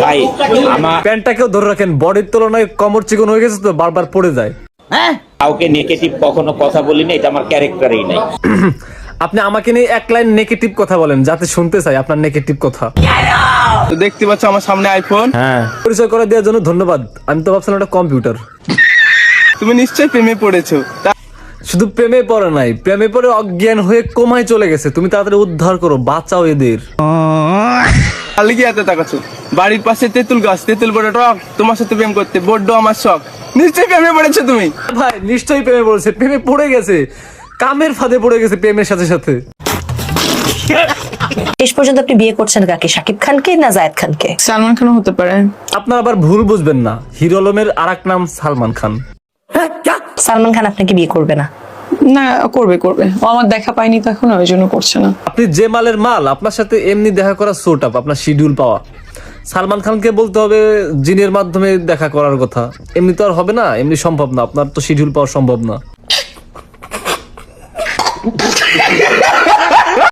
ভাই আমার প্যান্টটাকেও ধরে রাখেন, বডির তুলনায় কমর চিকন হয়ে গেছে তো বারবার পড়ে যায়। কাউকে নেগেটিভ কখনো কথা বলিনি, এটা আমার ক্যারেক্টারই নাই। আপনি আমাকে নিয়ে এক লাইন নেগেটিভ কথা বলেন, যাতে শুনতে চাই আপনার নেগেটিভ কথা। তো দেখতে পাচ্ছ আমার সামনে আইফোন। হ্যাঁ, পরিচয় করে দেওয়ার জন্য ধন্যবাদ। আমি তো ভাবছিলাম এটা কম্পিউটার। তুমি নিশ্চয়ই প্রেমে পড়েছো। শুধু প্রেমে পড়ে নাই, প্রেমে পড়ে অজ্ঞান হয়ে কোমায় চলে গেছে। তুমি তাড়াতাড়ি উদ্ধার করো, বাঁচাও এদের। তাহলে কি এত তাকাচ্ছ? বাড়ির পাশে তেঁতুল গাছ, তেঁতুল বড় টক, তোমার সাথে প্রেম করতে বড্ড আমার শখ। নিশ্চয়ই প্রেমে পড়েছো তুমি। ভাই নিশ্চয়ই প্রেমে পড়েছে, প্রেমে পড়ে গেছে, কামের ফাঁদে পড়ে গেছে প্রেমের সাথে সাথে। শেষ পর্যন্ত আপনি বিয়ে করছেন কাকে, শাকিব খানকে না জায়েদ খানকে? সালমান খানও হতে পারে। আপনার আবার ভুল বুঝবেন না, হিরো আলমের আরেক নাম সালমান খান। সালমান খান আপনাকে বিয়ে করবে না? না, করবে করবে, ও আমার দেখা পায়নি তো এখন, ওই জন্য করছে না। আপনি যে মালের মাল, আপনার সাথে এমনি দেখা করা সোট আপ, আপনার শিডিউল পাওয়া। সালমান খানকে বলতে হবে জিনের মাধ্যমে দেখা করার কথা, এমনি তো আর হবে না, এমনি সম্ভব না, আপনার তো শিডিউল পাওয়া সম্ভব না।